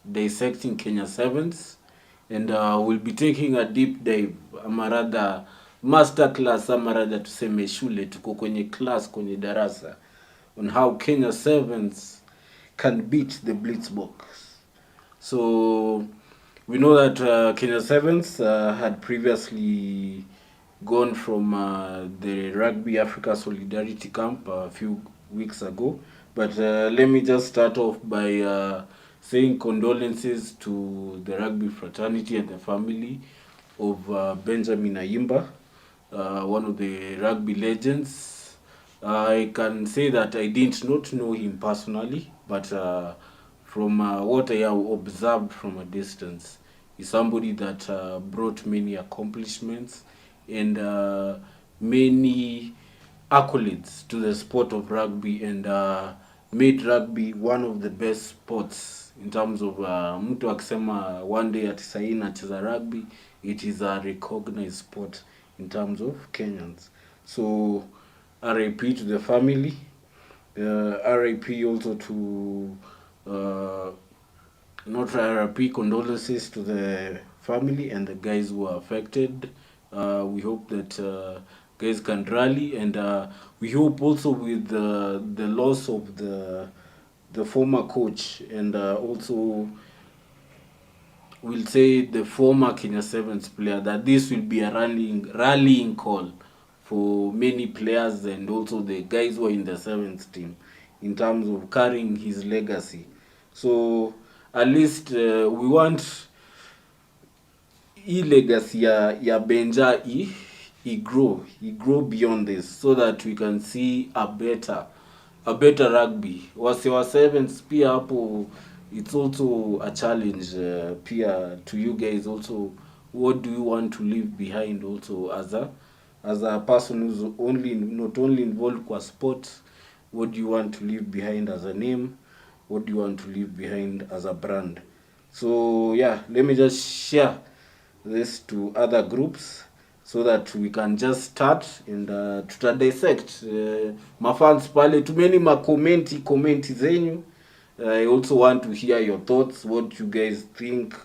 dissecting Kenya7s, and we'll be taking a deep dive, ama rather masterclass, ama rather tuseme shule, tuko kwenye class, kwenye darasa, on how Kenya7s can beat the Blitzboks. So we know that Kenya7s had previously gone from the Rugby Africa Solidarity Camp a few weeks ago. But let me just start off by saying condolences to the rugby fraternity and the family of Benjamin Ayimba, one of the rugby legends. I can say that I did not know him personally, but from what I have observed from a distance, he's somebody that brought many accomplishments and many accolades to the sport of rugby, and made rugby one of the best sports in terms of mtu akisema one day ati sahi nacheza rugby, it is a recognized sport in terms of Kenyans. So RIP to the family, RIP also to not RIP, condolences to the family and the guys who are affected. We hope that guys can rally, and we hope also with the loss of the former coach, and also we'll say the former Kenya7s player, that this will be a rallying call for many players and also the guys who are in the sevens team in terms of carrying his legacy. So at least we want legacy ya Benja he grow beyond this, so that we can see a better rugby. Wase wa sevens pia hapo, it's also a challenge pia to you guys also. What do you want to leave behind also as a person who's not only involved kwa sport? What do you want to leave behind as a name? What do you want to leave behind as a brand? So yeah, let me just share this to other groups so that we can just start and tuta dissect mafans pale, tumeni komenti zenyu. I also want to hear your thoughts, what you guys think.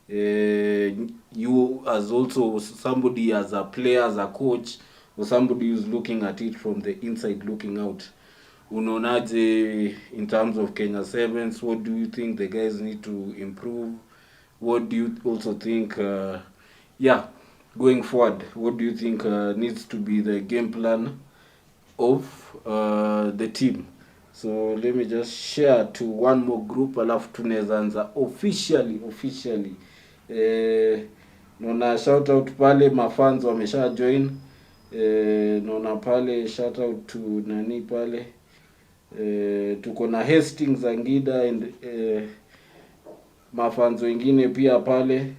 You as also somebody, as a player, as a coach, or somebody who's looking at it from the inside looking out, unaonaje in terms of Kenya7s? What do you think the guys need to improve? What do you also think going forward, what do you think needs to be the game plan of the team? So let me just share to one more group, alafu tunaweza anza officially. Naona shout out pale mafans wamesha join. Naona pale shout out to nani pale. Tuko na Hastings Angida and mafans wengine pia pale.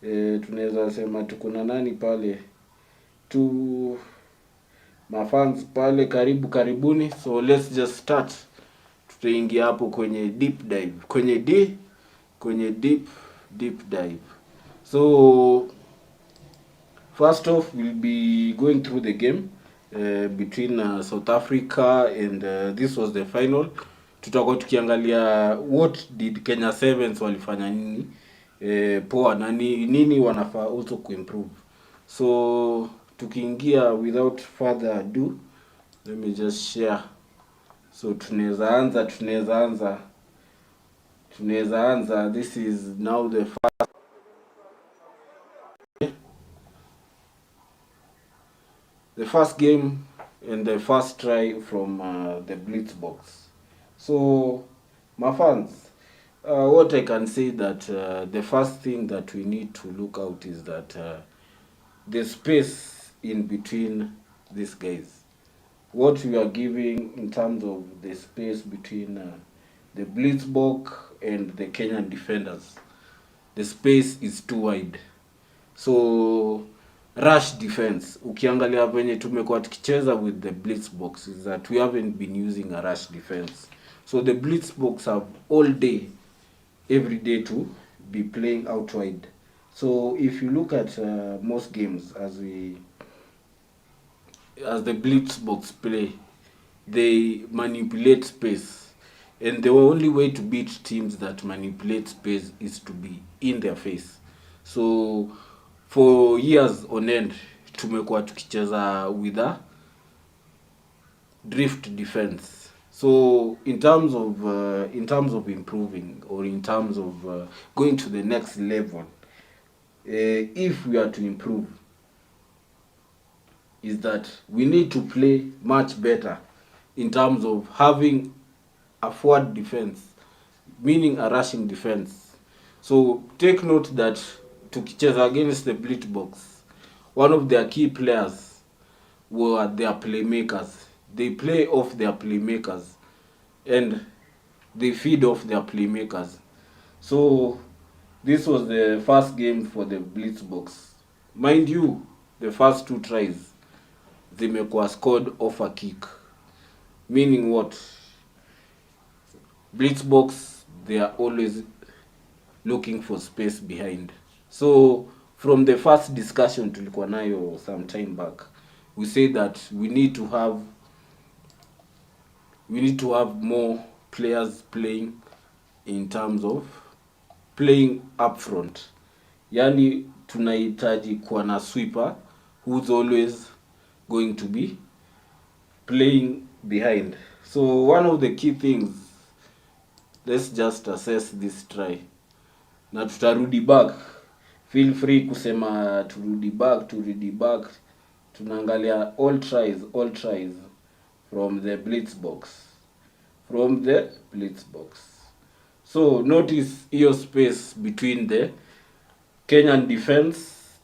Tunaweza sema tuko na nani pale, tu mafans pale, karibuni. So let's just start. Tutaingia hapo kwenye deep dive, kwenye deep dive. So first off, we'll be going through the game between South Africa and this was the final. Tutakuwa tukiangalia what did Kenya7s walifanya nini poa na nini wanafaa also kuimprove. So tukiingia, without further ado, let me just share. So tunaweza anza. This is now the first game and the first try from the Blitzboks. So my fans, what I can say that the first thing that we need to look out is that the space in between these guys. What we are giving in terms of the space between the Blitzbok and the Kenyan defenders, the space is too wide. So rush defense, ukiangalia venye tumekuwa tukicheza with the Blitzboks, is that we haven't been using a rush defense. So the Blitzboks have all day, every day to be playing out wide. So if you look at most games, as the Blitzboks play, they manipulate space. And the only way to beat teams that manipulate space is to be in their face. So for years on end tumekuwa tukicheza with a drift defense. So in terms of improving, or in terms of going to the next level, if we are to improve, is that we need to play much better in terms of having a forward defense, meaning a rushing defense. So take note that tukicheza against the Blitzboks, one of their key players were their playmakers. They play off their playmakers and they feed off their playmakers. So this was the first game for the Blitzboks. Mind you, the first 2 tries zimekuwa scored off a kick. Meaning what? Blitzboks, they are always looking for space behind. So from the first discussion tulikuwa nayo some time back, we say that we need to have more players playing in terms of playing up front. Yani tunahitaji kuwa na sweeper who's always going to be playing behind. So one of the key things, let's just assess this try. Na tutarudi back. Feel free kusema turudi back. Tunaangalia all tries from the Blitzboks. So notice hiyo space between the Kenyan defense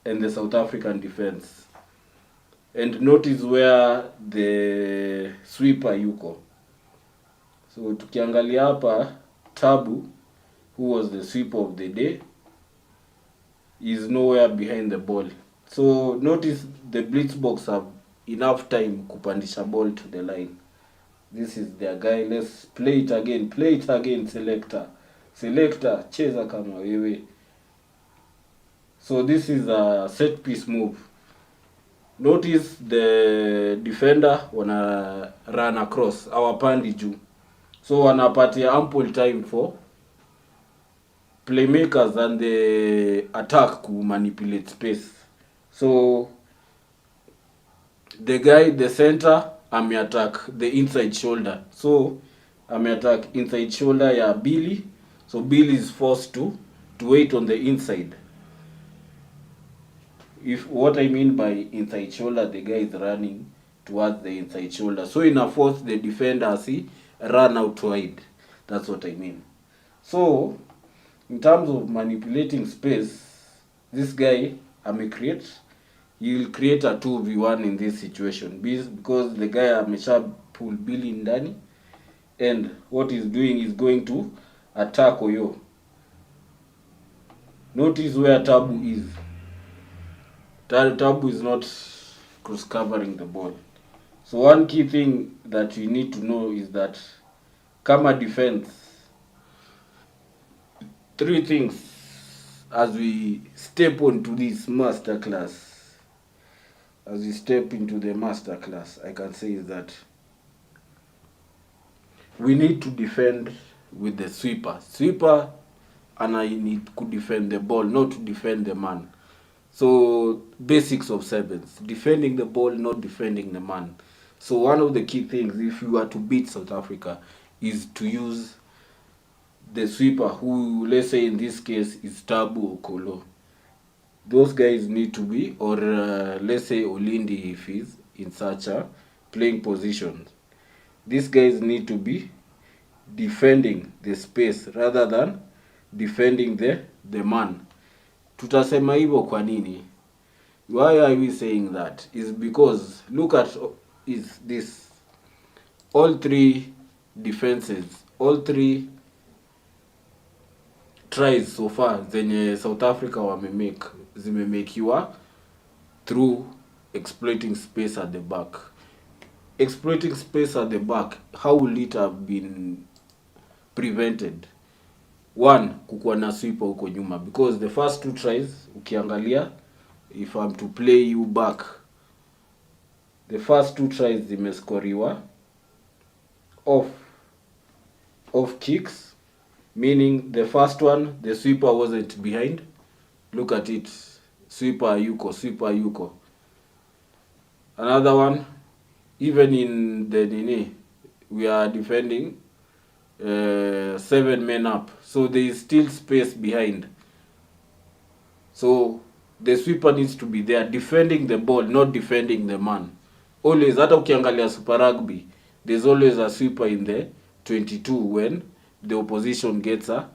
and the South African defense. And notice where the sweeper yuko. So tukiangalia hapa, Tabu, who was the sweeper of the day, is nowhere behind the ball. So notice the Blitzboks have enough time kupandisha ball to the line. This is their guy. Let's play it again, selector, cheza kama wewe. So this is a set piece move. Notice the defender wana run across our pandi juu. So wanapatia ample time for playmakers and the attack to manipulate space. So the guy, the center, attack the inside shoulder. So attack inside shoulder ya Billy. So Billy is forced to wait on the inside. If what I mean by inside shoulder, the guy is running towards the inside shoulder. So ina force the defender run out wide. That's what I mean. So in terms of manipulating space, this guy he'll create a 2v1 in this situation because the guy amesha pull Billy ndani, and what he's doing is going to attack Oyo. Notice where Tabu is. Tabu is not cross covering the ball. So one key thing that you need to know is that kama defense, 3 things as we step into this masterclass. As we step into the masterclass, I can say is that we need to defend with the sweeper. And I need to defend the ball, not to defend the man. So basics of 7s, defending the ball, not defending the man. So one of the key things, if you are to beat South Africa, is to use the sweeper, who, let's say in this case, is Tabu or Kolo. Those guys need to be, or let's say Olindi, if he's in such a playing position. These guys need to be defending the space rather than defending the man. Tutasema hivyo kwa nini? Why are we saying that? Is because look at this. All 3 defenses, all 3 tries so far zenye South Africa zimemekiwa through exploiting space at the back. Exploiting space at the back, how will it have been prevented? 1, kukuwa na sweeper huko nyuma, because the first 2 tries ukiangalia, if I'm to play you back, the first 2 tries zimescoriwa off off kicks, meaning the first one, the sweeper wasn't behind. Look at it. Sweeper yuko, sweeper yuko. Another one, even in the Nini, we are defending 7 men up. So there is still space behind. So the sweeper needs to be there defending the ball, not defending the man. Always, hata ukiangalia Super Rugby, there's always a sweeper in the 22 when the opposition gets an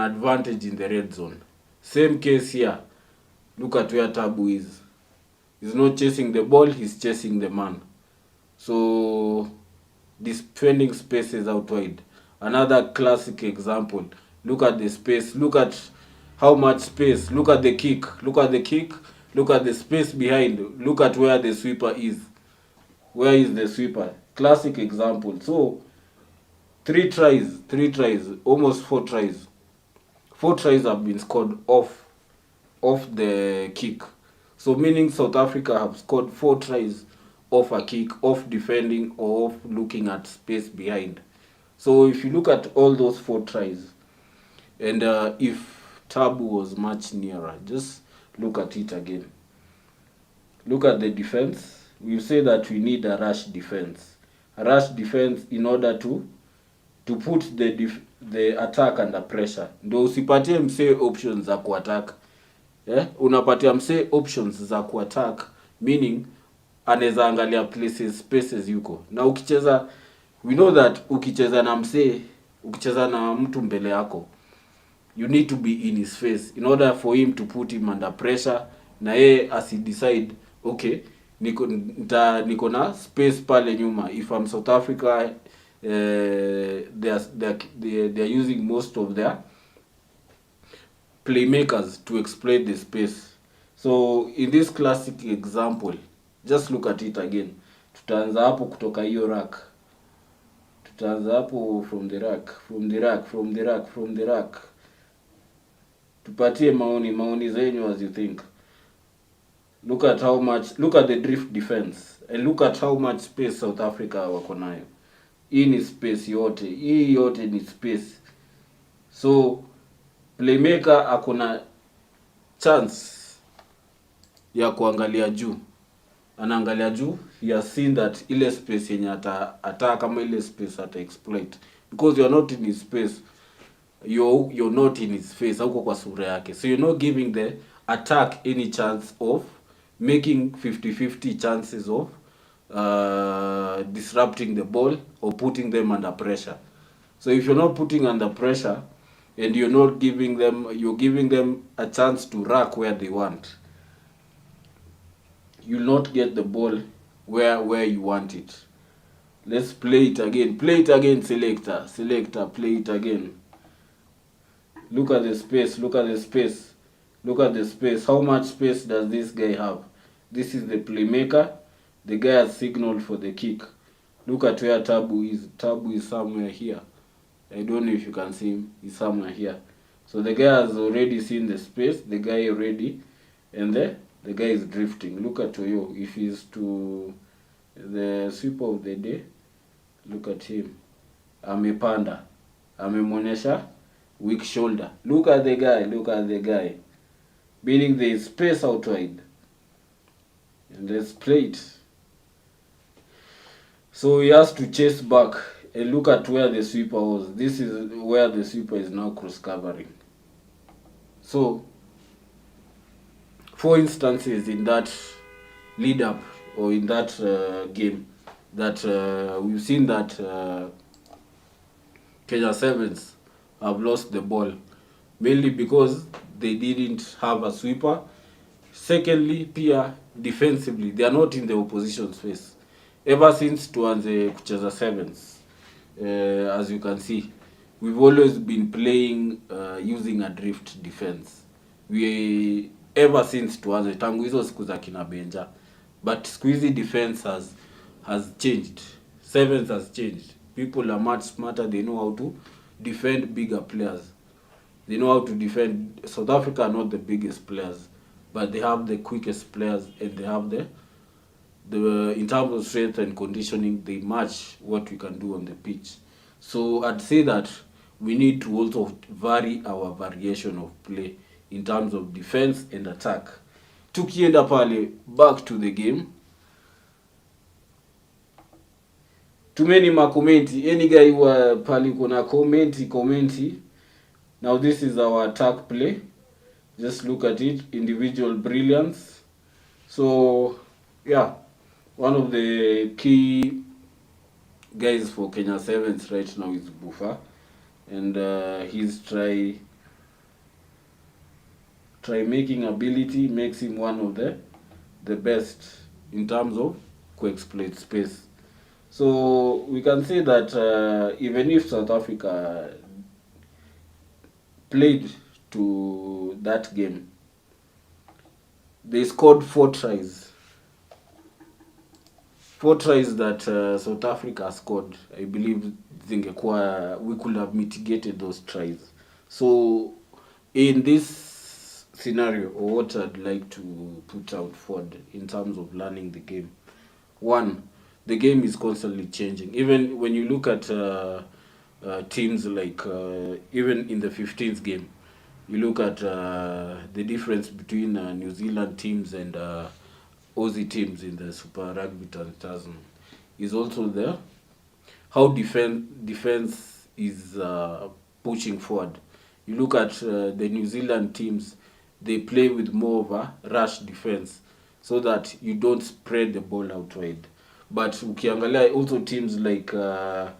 advantage in the red zone. Same case here. Look at where Tabu is. He's not chasing the ball, he's chasing the man. So defending spaces out wide. Another classic example. Look at the space. Look at how much space. Look at the kick. Look at the kick. Look at the space behind. Look at where the sweeper is. Where is the sweeper? Classic example. So 3 tries, almost 4 tries. 4 tries have been scored off the kick. So meaning South Africa have scored 4 tries off a kick, off defending, or off looking at space behind. So if you look at all those 4 tries, and if Tabu was much nearer, just look at it again. Look at the defense. We say that we need a rush defense. A rush defense in order to put the attack under pressure. Ndio usipatie msee options za kuattack. Unapatia msee options za kuattack, meaning anaweza angalia places, spaces yuko. Na ukicheza, we know that ukicheza na msee, ukicheza na mtu mbele yako, you need to be in his face in order for him to put him under pressure, na yeye decide, okay, niko na space pale nyuma. If I'm South Africa, they are using most of their playmakers to exploit the space. So in this classic example, just look at it again. Tutaanza hapo kutoka hiyo rack. Tutaanza hapo from the rack. Tupatie maoni zenyu as you think. Look at the drift defense, and look at how much space South Africa wako nayo. Hii ni space yote. Hii yote ni space. So playmaker akona chance ya kuangalia juu. Anaangalia juu, he has seen that ile space yenye ata kama ile space ata exploit, because you are not in his space, you're not in his face, hauko kwa sura yake. So you're not giving the attack any chance of making 50-50 chances of disrupting the ball or putting them under pressure. So if you're not putting under pressure and you're giving them a chance to rack where they want, you'll not get the ball where you want it. Let's play it again. Selector, play it again. Look at the space. How much space does this guy have? This is the playmaker. The guy has signaled for the kick. Look at where Tabu is. Tabu is somewhere here. I don't know if you can see him. He's somewhere here. So the guy has already seen the space. The guy already, and the guy is drifting. Look at Toyo. If he's to the sweeper of the day, look at him. Amepanda. Amemonyesha weak shoulder. Look at the guy. Meaning there is space out wide. And let's play it. So he has to chase back and look at where the sweeper was. This is where the sweeper is now cross covering. So 4 instances in that lead up or in that game that we've seen that Kenya7s have lost the ball, mainly because they didn't have a sweeper. Secondly, pia defensively, they are not in the opposition space. Ever since tuanze kucheza 7s, as you can see, we've always been playing using a drift defense. Ever since tuanze tangu hizo siku za kina Benja, but squeezy defense has changed. 7s has changed. People are much smarter. They know how to defend bigger players. They know how to defend. South Africa are not the biggest players, but they have the quickest players and they have in terms of strength and conditioning, they match what we can do on the pitch. So I'd say that we need to also vary our variation of play in terms of defense and attack. Tukienda pale back to the game, too many makomenti, any guy wa pale kuna commenti. Now this is our attack play. Just look at it, individual brilliance. So yeah, one of the key guys for Kenya7s right now is Bufa, and his try making ability makes him one of the best in terms of co-exploit space. So we can say that even if South Africa played to that game, they scored 4 tries. 4 tries that South Africa scored. I believe we could have mitigated those tries. So in this scenario, or what I'd like to put out forward in terms of learning the game, one, the game is constantly changing. Even when you look at teams like even in the 15th game, you look at the difference between New Zealand teams and Aussie teams in the Super Rugby 2000 is also there. How defense is pushing forward. You look at the New Zealand teams, they play with more of a rush defense so that you don't spread the ball out wide. But ukiangalia also teams like the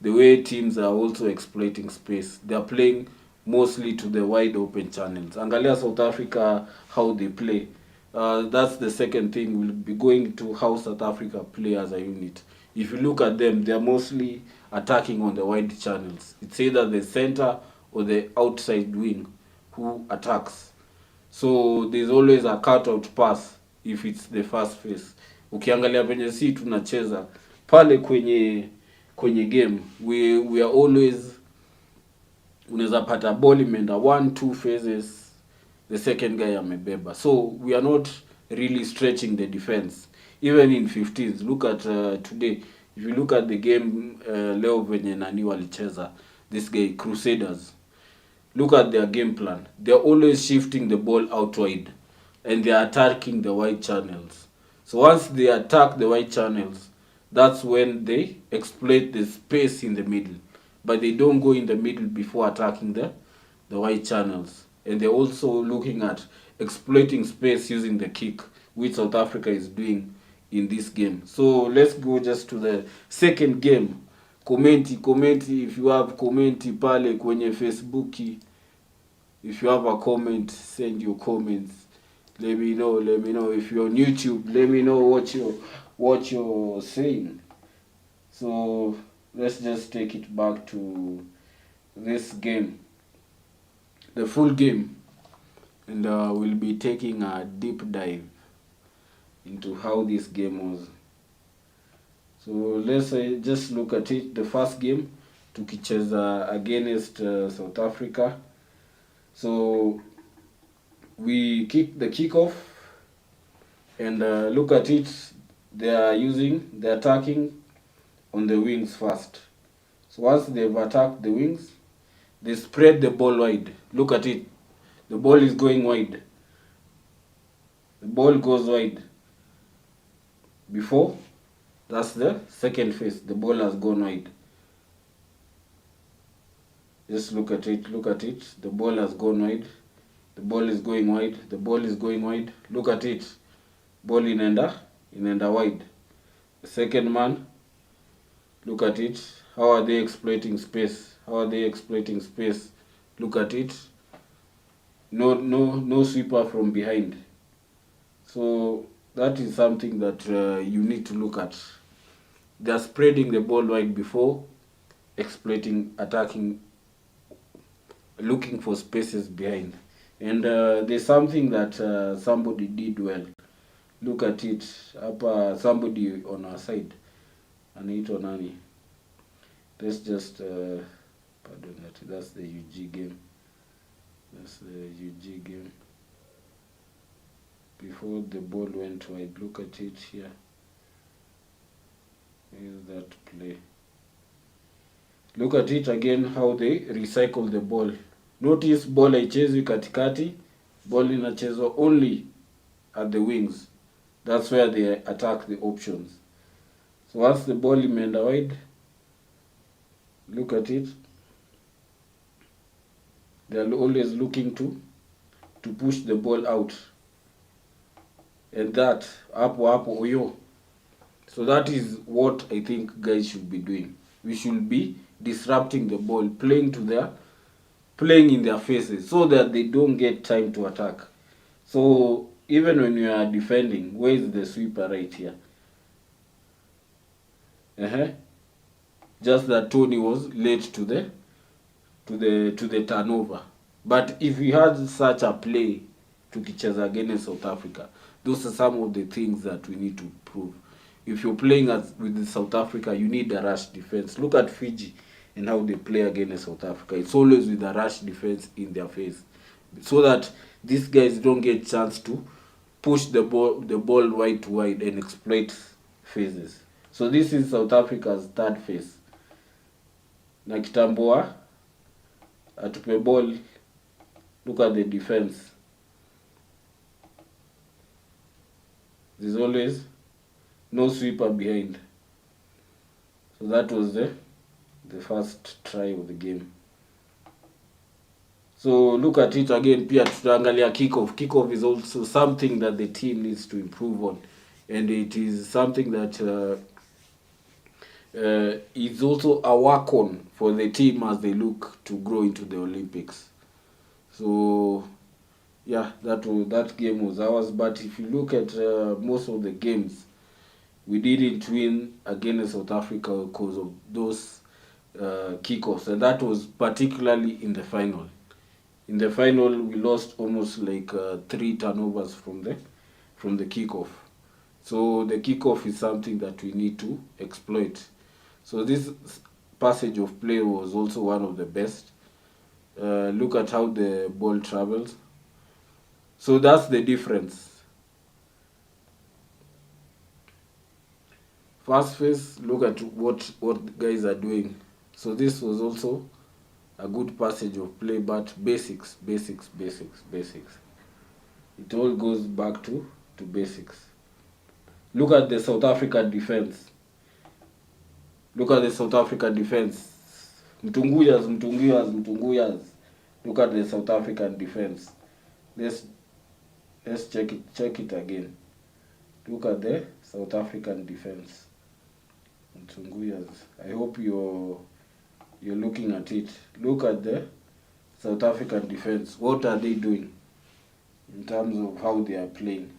way teams are also exploiting space, they are playing mostly to the wide open channels. Angalia South Africa, how they play. That's the second thing. We'll be going to how South Africa play as a unit. If you look at them, they are mostly attacking on the wide channels. It's either the center or the outside wing who attacks. So there's always a cut-out pass if it's the first phase. Ukiangalia venye si tunacheza pale kwenye game, we are always, unaweza pata ball imeenda 1-2 phases, the second guy amebeba. So we are not really stretching the defense. Even in 15s, look at today. If you look at the game leo venye nani walicheza, this guy Crusaders, look at their game plan. They're always shifting the ball out wide and they're attacking the wide channels. So once they attack the wide channels, that's when they exploit the space in the middle. But they don't go in the middle before attacking the wide channels. And they're also looking at exploiting space using the kick, which South Africa is doing in this game. So let's go just to the second game. Commenti if you have commenti pale kwenye Facebook. If you have a comment, send your comments. Let me know if you're on YouTube. Let me know what you're saying. So let's just take it back to this game, the full game, and we'll be taking a deep dive into how this game was. So let's just look at it. The first game tukicheza against South Africa. So we kick the kickoff, and look at it. They're attacking on the wings first. So once they've attacked the wings, they spread the ball wide. Look at it. The ball is going wide. The ball goes wide. Before, that's the second phase. The ball has gone wide. Just look at it. The ball has gone wide. The ball is going wide. The ball is going wide. Look at it. Ball inaenda wide. The second man, look at it. How are they exploiting space? Look at it. No sweeper from behind. So that is something that you need to look at. They are spreading the ball wide before exploiting, attacking, looking for spaces behind. And there's something that somebody did well. Look at it. Somebody on our side. Anaitwa nani? Let's just pardon that. That's the UG game. Before the ball went wide. Look at it here. is that play. Look at it again, how they recycle the ball. Notice ball haichezwi katikati, ball inachezwa only at the wings. That's where they attack the options. So once the ball imeenda wide, look at it. They are always looking to push the ball out. And that, hapo oyo. So that is what I think guys should be doing. We should be disrupting the ball, playing in their faces, so that they don't get time to attack. So even when you are defending, where is the sweeper? Right here. Just that Tony was late to the turnover. But if we had such a play tukicheza against South Africa, those are some of the things that we need to improve. If you're playing with South Africa, you need a rush defense. Look at Fiji and how they play against South Africa. It's always with a rush defense in their face, so that these guys don't get chance to push the ball wide to wide and exploit phases. So this is South Africa's third phase. Na kitamboa atupe ball. Look at the defense. There's always no sweeper behind. So that was the first try of the game. So look at it again. Pia tutaangalia kickoff. Kickoff is also something that the team needs to improve on, and it is something that is also a work on for the team as they look to grow into the Olympics. So yeah, that game was ours. But if you look at most of the games, we didn't win against South Africa because of those kickoffs, and that was particularly in the final. In the final, we lost almost like 3 turnovers from the kickoff. So the kickoff is something that we need to exploit. So this passage of play was also one of the best. Look at how the ball travels. So that's the difference. First phase, look at what the guys are doing. So this was also a good passage of play, but basics. It all goes back to basics. Look at the South African defense. Look at the South African defense. Mtunguyas. Look at the South African defense. Let's check it again. Look at the South African defense. Mtunguyas. I hope you're looking at it. Look at the South African defense. What are they doing in terms of how they are playing?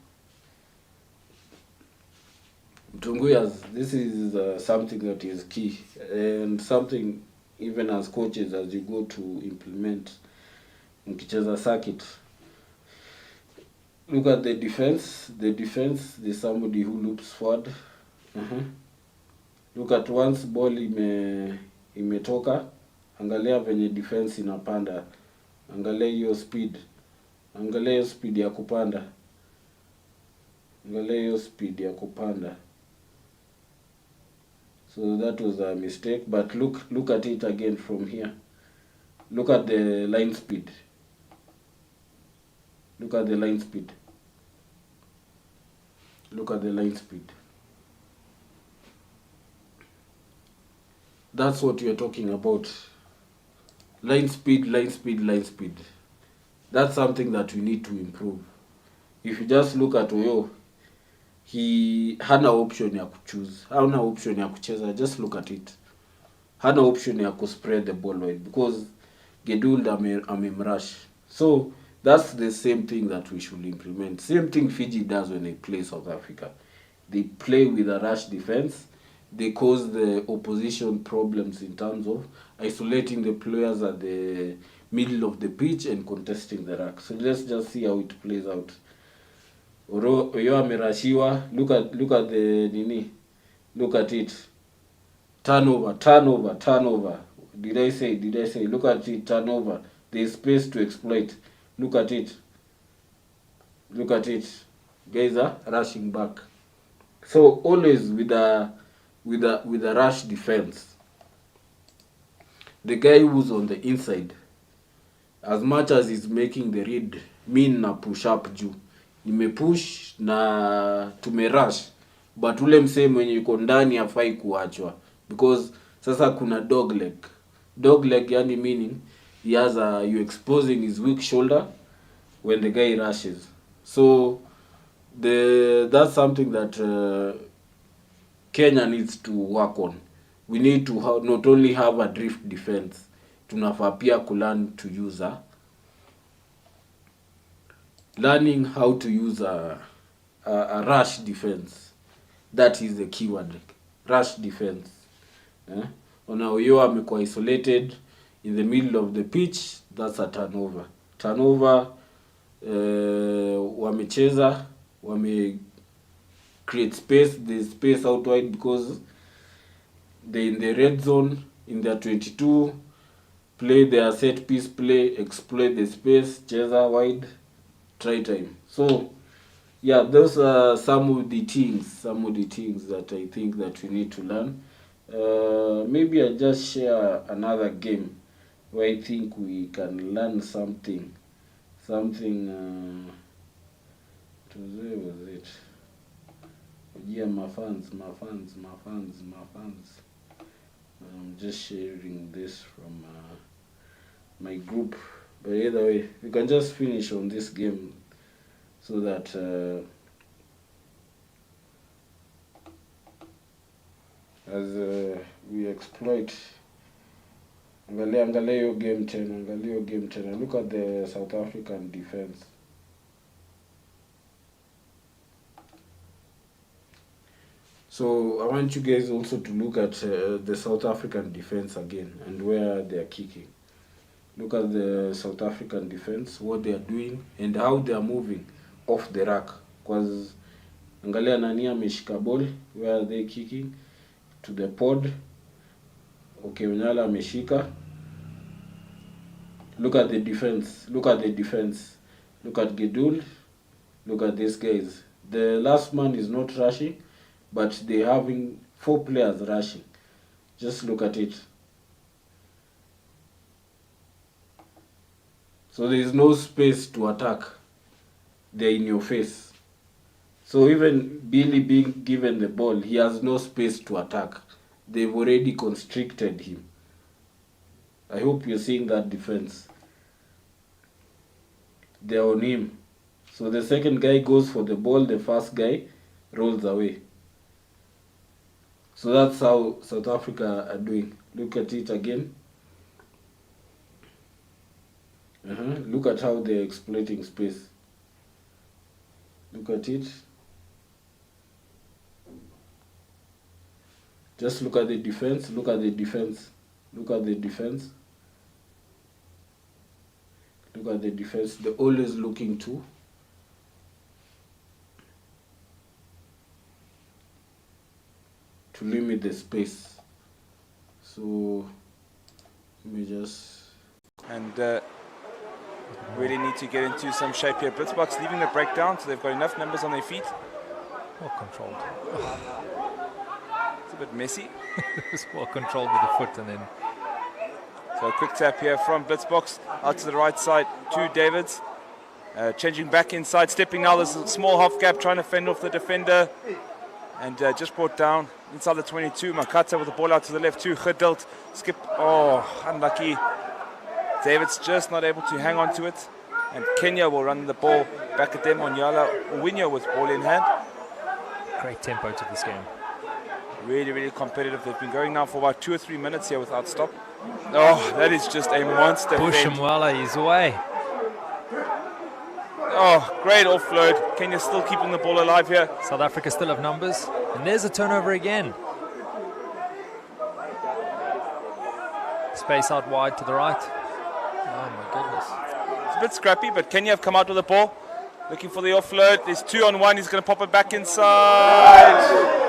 Mtunguyas, this is something that is key, and something even as coaches, as you go to implement mkicheza circuit. Look at the defense. There's somebody who loops forward. Look at once ball imetoka, angalia venye defense inapanda. Angalia hiyo speed. Angalia hiyo speed ya kupanda. So that was a mistake, but look at it again from here. Look at the line speed. Look at the line speed. That's what you're talking about. Line speed. That's something that we need to improve. If you just look at Oyo, he hana option ya kuchoose, hana option ya kucheza. Just look at it. Hana option ya spread the ball wide because Geduld amemrush. So that's the same thing that we should implement. Same thing Fiji does when they play South Africa. They play with a rush defense. They cause the opposition problems in terms of isolating the players at the middle of the pitch and contesting the ruck. So let's just see how it plays out. Oyo amerashiwa. Look at the nini. Look at it. Turnover. Did I say? Look at it. Turnover. There's space to exploit. Look at it. Guys are rushing back. So always with a with a rush defense. The guy who's on the inside, as much as he's making the read, mean na push up juu imepush na tumerush, but ule msee mwenye yuko ndani hafai kuachwa, because sasa kuna dog leg, yani meaning he has you exposing his weak shoulder when the guy rushes. So that's something that Kenya needs to work on. We need to not only have a drift defense, tunafaa pia kulearn to use learning how to use a rush defense. That is the keyword, rush defense. Ona huyo amekuwa isolated in the middle of the pitch, that's a turnover. Wamecheza, wame create space, there's space out wide because they in the red zone, in their 22, play their set piece play, exploit the space, cheza wide, try time. So yeah, those are some of the things that I think that we need to learn. Maybe I just share another game where I think we can learn something. Was it? Yeah, my fans. I'm just sharing this from my group. But either way, we can just finish on this game so that as we exploit. Angalia your game 10. Look at the South African defense. So I want you guys also to look at the South African defense again and where they are kicking. Look at the South African defense, what they are doing and how they are moving off the rack. Because angalia nani ameshika ball, where are they kicking? To the pod. Okay, Unyala ameshika. Look at the defense. Look at Gedul. Look at these guys. The last man is not rushing, but they're having 4 players rushing. Just look at it. So there is no space to attack. They're in your face. So even Billy being given the ball, he has no space to attack. They've already constricted him. I hope you're seeing that defense. They're on him. So the second guy goes for the ball, the first guy rolls away. So that's how South Africa are doing. Look at it again. Look at how they're exploiting space. Look at it. Just look at the defense. They're always looking to limit the space. So let me just... And really need to get into some shape here. Blitzboks leaving the breakdown, so they've got enough numbers on their feet. Well controlled. It's a bit messy. It's well controlled with the foot, and then... So a quick tap here from Blitzboks out to the right side to Davids. Changing back inside, stepping now. There's a small half gap, trying to fend off the defender. And just brought down inside the 22. Makata with the ball out to the left too. Geduld. Skip. Oh, unlucky. David's just not able to hang on to it. And Kenya will run the ball back at them. Onyala Uwinyo with ball in hand. Great tempo to this game. Really, really competitive. They've been going now for about 2 or 3 minutes here without stop. Oh, that is just a monster. Bushimwala is away. Oh, great offload. Kenya still keeping the ball alive here. South Africa still have numbers. And there's a turnover again. Space out wide to the right. Oh my goodness. It's a bit scrappy, but Kenya have come out with the ball. Looking for the offload. There's 2 on 1. He's going to pop it back inside.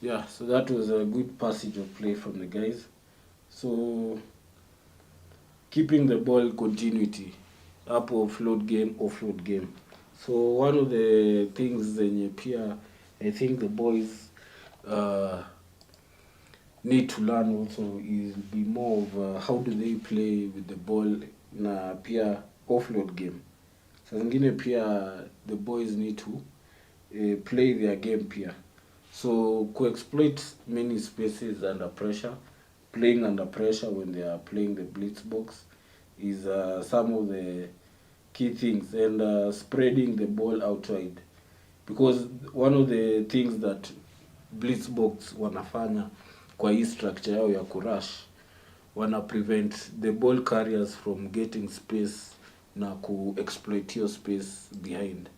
Yeah, so that was a good passage of play from the guys. So keeping the ball continuity hapo offload game. So one of the things zenye pia I think the boys need to learn also is be more of how do they play with the ball na pia offload game. Saa zingine pia the boys need to play their game pia. So exploit many spaces under pressure, playing under pressure when they are playing the blitz box is some of the key things, and spreading the ball outside, because one of the things that blitz box wanafanya kwa hii structure yao ya kurush, wana prevent the ball carriers from getting space na ku-exploit your space behind.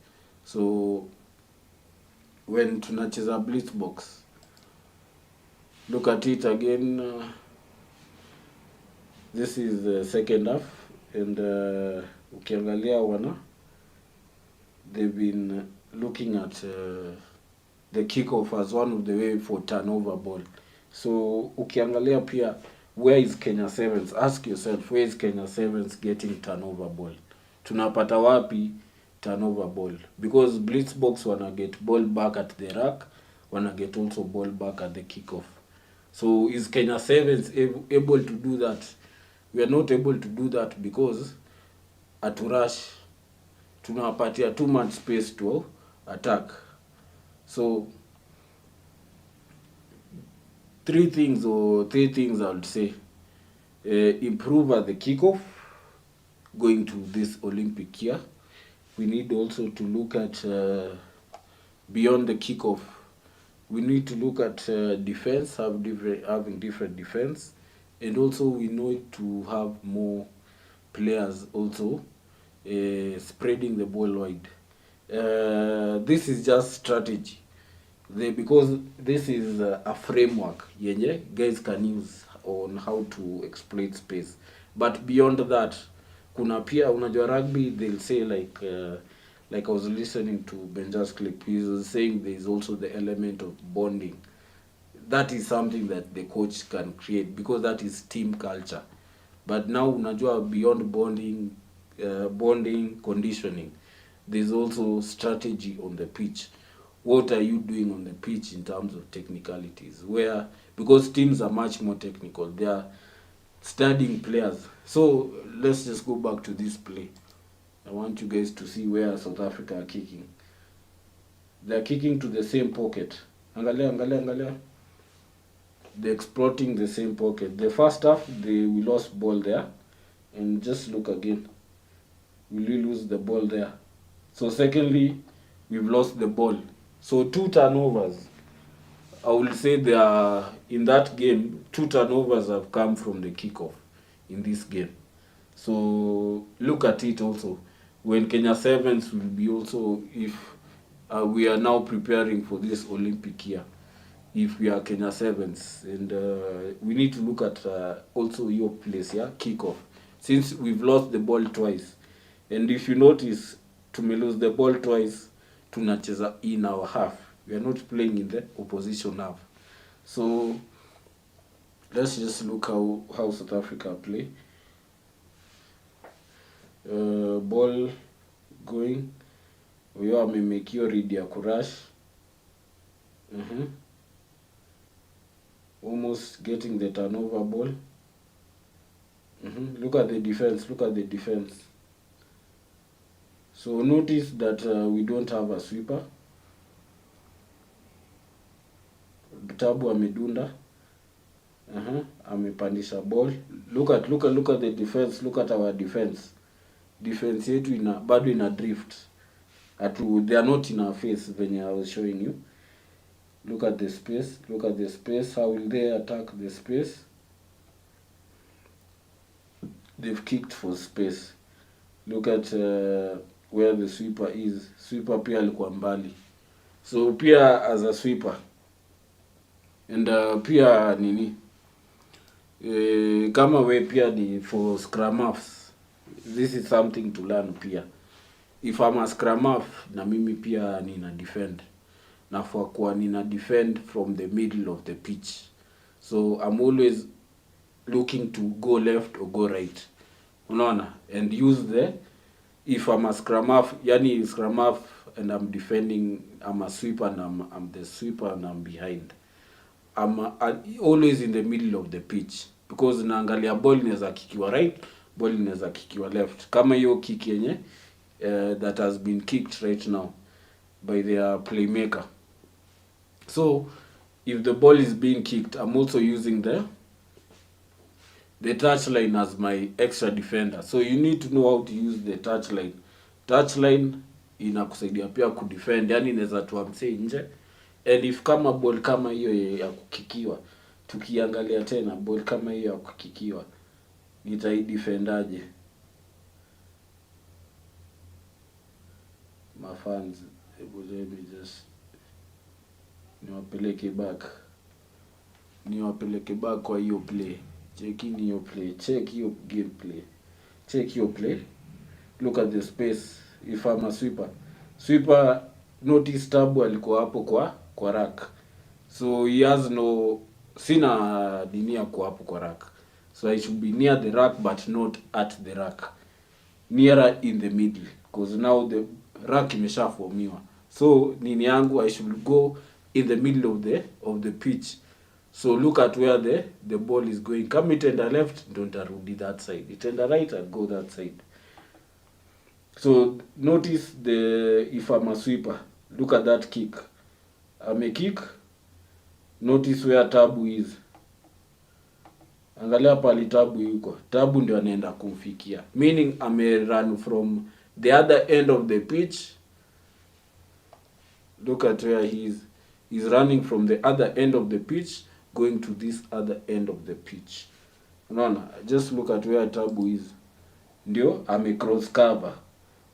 So when tunacheza blitz box, look at it again. This is the second half, and ukiangalia they've been looking at the kickoff as one of the way for turnover ball. So ukiangalia pia, where is Kenya7s? Ask yourself, where is Kenya7s getting turnover ball? Tunapata wapi turnover ball? Because blitz box wanna get ball back at the rack, wanna get also ball back at the kickoff. So is Kenya7s able to do that? We are not able to do that because at rush tunawapatia too much space to attack. So three things I would say. Improve at the kickoff going to this Olympic year. We need also to look at beyond the kickoff. We need to look at defense, having different defense, and also we need to have more players also spreading the ball wide. This is just strategy. Because this is a framework yenye guys can use on how to exploit space. But beyond that, kuna pia unajua rugby, they'll say like I was listening to Benja's clip, he was saying there is also the element of bonding. That is something that the coach can create because that is team culture. But now unajua beyond bonding, conditioning, there's also strategy on the pitch. What are you doing on the pitch in terms of technicalities? Where, because teams are much more technical, they are studying players. So let's just go back to this play. I want you guys to see where South Africa are kicking. They are kicking to the same pocket. Angalia. They're exploiting the same pocket. The first half, we lost ball there. And just look again. Will we lose the ball there? So secondly, we've lost the ball. So 2 turnovers. I will say they are, in that game, 2 turnovers have come from the kickoff in this game. So look at it also. When Kenya7s will be also, if we are now preparing for this Olympic year, if we are Kenya7s, and we need to look at also your place, yeah, kickoff. Since we've lost the ball twice, and if you notice, to lose the ball twice, tunacheza in our half. We are not playing in the opposition half. So let's just look how South Africa play. Ball going. We are make your ready ya kurush. Almost getting the turnover ball. Look at the defense. So notice that we don't have a sweeper. Tabu amedunda. Amepandisha ball. Look at the defense. Look at our defense. Defense yetu bado ina drift. They are not in our face when I was showing you. Look at the space. How will they attack the space? They've kicked for space. Look at where the sweeper is. Sweeper pia alikuwa mbali. So pia as a sweeper, and pia nini, kama we pia ni for scrum halves, this is something to learn pia. If I'm a scrum half, na mimi pia nina defend. Na for kuwa nina defend from the middle of the pitch. So I'm always looking to go left or go right. Unaona? And use if I'm a scrum half, yani scrum half and I'm defending, I'm a sweeper and I'm the sweeper and I'm behind, I'm always in the middle of the pitch, because naangalia ball inaweza kikiwa right, ball inaweza kikiwa left, kama hiyo kick yenye that has been kicked right now by their playmaker. So if the ball is being kicked, I'm also using the touchline as my extra defender. So you need to know how to use the touchline. Touchline inakusaidia pia kudefend, yani inaweza tuamse nje. And if kama ball kama hiyo ya kukikiwa, tukiangalia tena ball kama hiyo ya kukikiwa, nitaidefendaje? My fans, let me just niwapeleke back kwa hiyo play. Check hiyo play, check hiyo gameplay, check hiyo play. Look at the space. If I'm a sweeper, notice Tabu alikuwa hapo kwa rack, so he has no, sina dinia kwa hapo kwa rack, so I should be near the rack but not at the rack, nearer in the middle, because now the rack imeshaformiwa. So nini yangu, I should go in the middle of the pitch. So look at where the ball is going. Kama itenda left, don't arudi that side. Itenda right, and go that side. So notice if I'm a sweeper, look at that kick. I'm a kick. Notice where Tabu is. Angalia pali Tabu yuko. Tabu ndio anaenda kumfikia. Meaning run from the other end of the pitch. Look at where he is. He's running from the other end of the pitch, going to this other end of the pitch. Unaona, just look at where Tabu is. Ndio cross cover,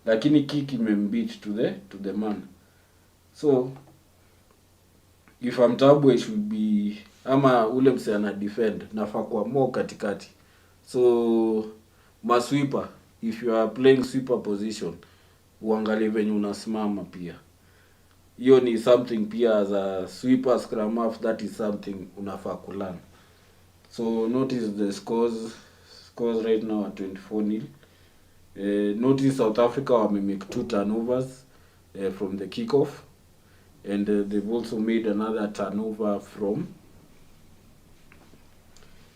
lakini kick imembeat to the man. So if I'm Tabu, I should be, ama ule mse ana defend, nafaa kwa more katikati. So masweeper, if you are playing sweeper position, uangalie venye unasimama pia. Hiyo ni something pia as a sweeper scrum half, that is something unafaa kulearn. So notice the scores right now at 24-0. Notice South Africa make 2 turnovers from the kickoff, and they've also made another turnover from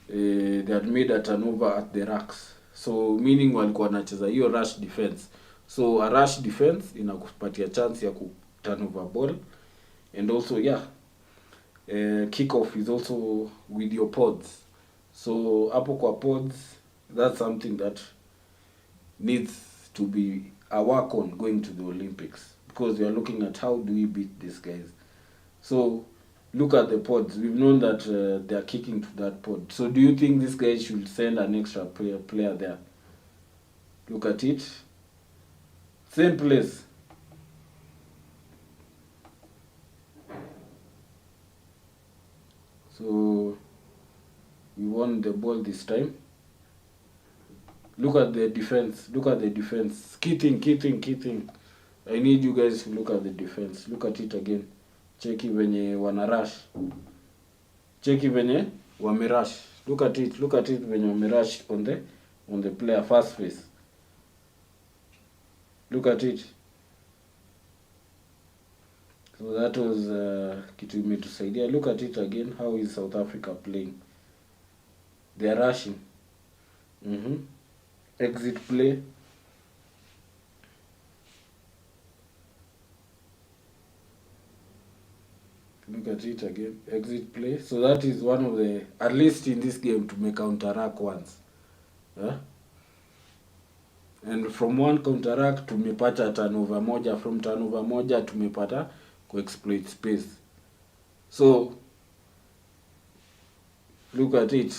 they had made a turnover at the racks. So meaning walikuwa wanacheza hiyo rush defense. So a rush defense inakupatia chance ya ku turnover ball, and also kickoff is also with your pods. So hapo kwa pods, that's something that needs to be a work on going to the Olympics, because we are looking at how do we beat these guys. So look at the pods. We've known that they are kicking to that pod. So do you think these guys should send an extra player there? Look at it. Same place. So we won the ball this time. Look at the defense. Look at the defense. Key thing. I need you guys to look at the defense. Look at it again. Cheki venye wana rush. Cheki venye wame rush. Look at it venye wame rush on the player first face. Look at it. So that was kitu imetusaidia. Look at it again. How is South Africa playing? They are rushing. Exit play. Look at it again. Exit play. So that is one of the, at least in this game, to make counteract once. And from one counteract tumepata turnover moja. From turnover moja tumepata exploit space. So look at it.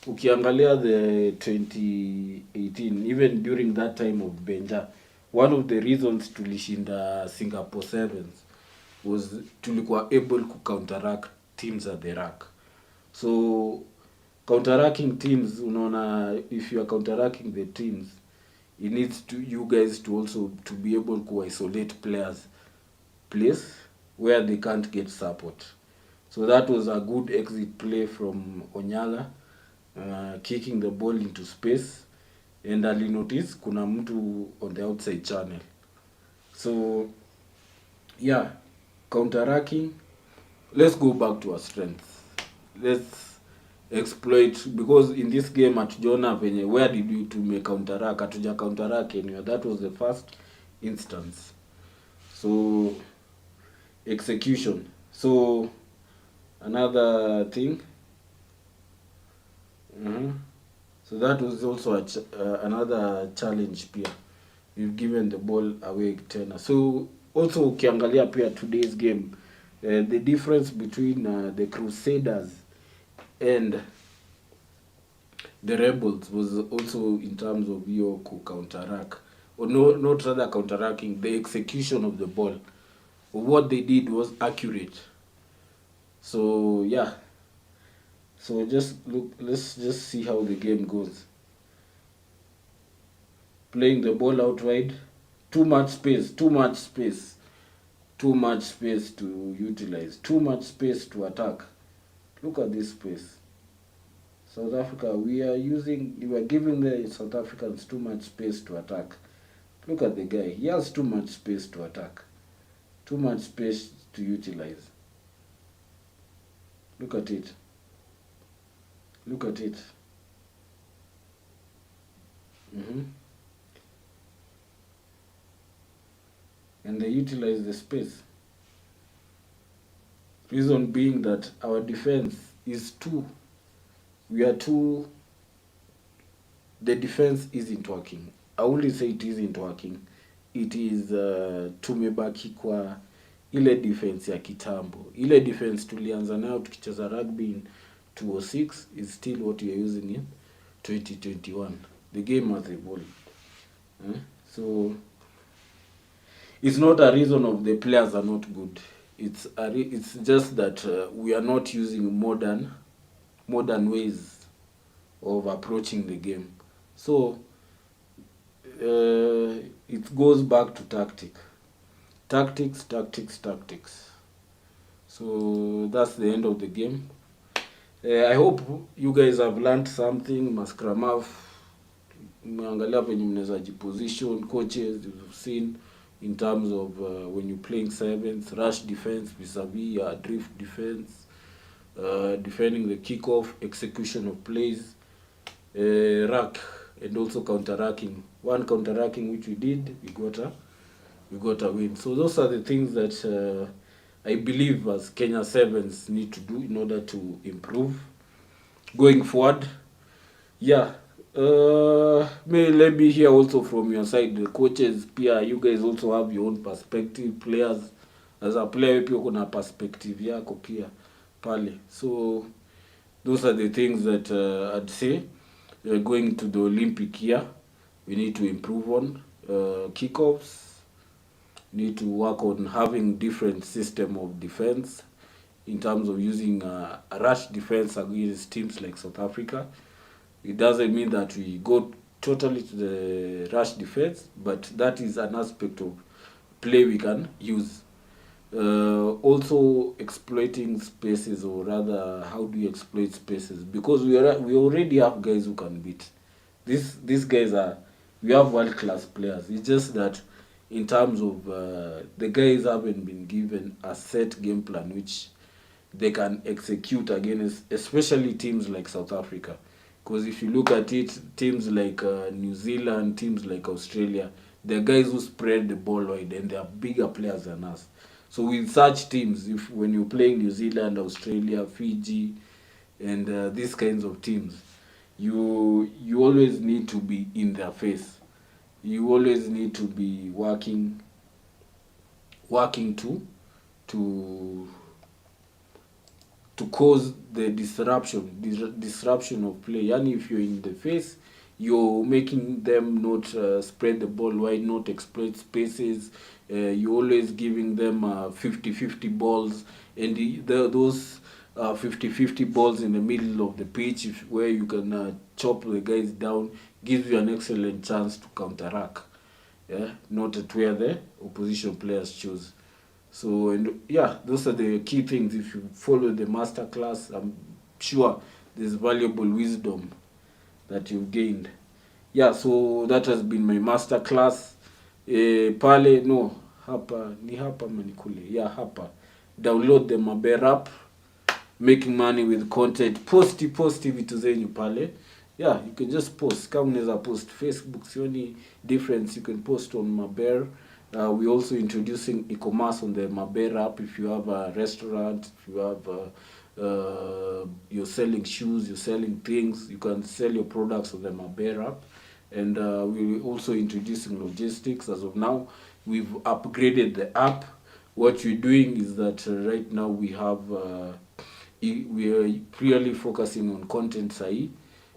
Ukiangalia the 2018, even during that time of Benja, one of the reasons tulishinda Singapore 7s was tulikuwa able to counteract teams at the rack. So counteracting teams, unaona, if you are counteracting the teams, it needs you guys to also to be able to isolate players place where they can't get support. So that was a good exit play from Onyala, kicking the ball into space, and ali notice kuna mtu on the outside channel. So yeah, counterattacking, let's go back to our strengths. Let's exploit, because in this game hatujaona venye where did we to make counterattack, hatuja counterattack anywhere. That was the first instance. So execution, so another thing. So that was also another challenge pia. We've given the ball away tena. So also ukiangalia pia today's game, the difference between the Crusaders and the Rebels was also in terms of your counterattack, or no, not rather counteracting, the execution of the ball. What they did was accurate. So yeah, so just look, let's just see how the game goes. Playing the ball out wide, too much space to utilize, too much space to attack. Look at this space. South Africa, we are giving the South Africans too much space to attack. Look at the guy, he has too much space to attack, too much space to utilize. Look at it. And they utilize the space. Reason being that our defense is the defense isn't working. I only say it isn't working. It is tumebaki kwa ile defense ya kitambo. Ile defense tulianza nayo tukicheza rugby in 2006 is still what we are using in 2021. The game has evolved. So it's not a reason of the players are not good. It's just that we are not using modern ways of approaching the game. So it goes back to tactics. So that's the end of the game. I hope you guys have learned something. Maskramav, mmeangalia venye mnaweza jiposition, coaches you've seen in terms of when you're playing sevens, rush defense vis-a-vis drift defense, defending the kickoff, execution of plays, ruck, and also counteracting. One counteracting which we did, we got a win. So those are the things that I believe as Kenya7s need to do in order to improve going forward. Yeah. Let me hear also from your side, the coaches, pia, you guys also have your own perspective. Players, as a player, pia kuna perspective yako pia pale. So those are the things that I'd say going to the Olympic year we need to improve on. Kickoffs, need to work on having different system of defense in terms of using a rush defense against teams like South Africa. It doesn't mean that we go totally to the rush defense, but that is an aspect of play we can use. Also exploiting spaces, or rather, how do you exploit spaces? Because we already have guys who can beat. These guys we have world-class players. It's just that in terms of the guys haven't been given a set game plan which they can execute against, especially teams like South Africa. Because if you look at it, teams like New Zealand, teams like Australia, they're guys who spread the ball wide and they are bigger players than us. So with such teams, when you're playing New Zealand, Australia, Fiji, and these kinds of teams, you always need to be in their face. You always need to be working to cause the disruption of play. Yani if you're in the face, you're making them not spread the ball wide, not exploit spaces. You're always giving them 50-50 balls, and those 50-50 balls in the middle of the pitch, where you can chop the guys down, gives you an excellent chance to counteract. Yeah, not at where the opposition players choose. So, and yeah, those are the key things. If you follow the masterclass, I'm sure there's valuable wisdom that you've gained Yeah, so that has been my masterclass. Pale no hapa ni hapa manikule. Yeah, hapa. Download the Maber app. Making money with content. Posti vitu zenyu pale. Yeah, you can just post. Kama unaweza post Facebook, sioni difference. You can post on Maber. We also introducing e-commerce on the Maber app. If you have a restaurant, if you have you're selling shoes, you're selling things, you can sell your products on the Maber app. And we're also introducing logistics. As of now, we've upgraded the app. What we're doing is that right now we have we are purely focusing on content sahi,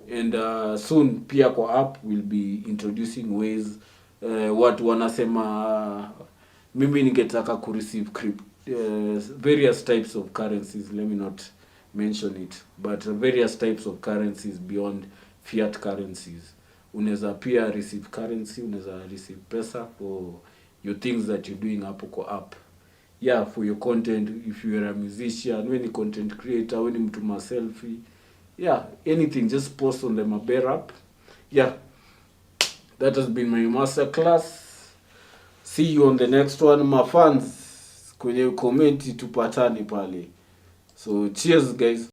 and soon pia kwa app we'll be introducing ways watu wanasema mimi ningetaka ku receive various types of currencies. Let me not mention it, but various types of currencies beyond fiat currencies. Unaweza pia receive currency, unaweza receive pesa for your things that you're doing hapo kwa app. Yeah, for your content. If you're a musician, when you content creator, when you mtu ma selfie, yeah, anything, just post on the Maber app. Yeah, that has been my masterclass. See you on the next one, my fans. Kwenye comment tupatane pale. So cheers guys.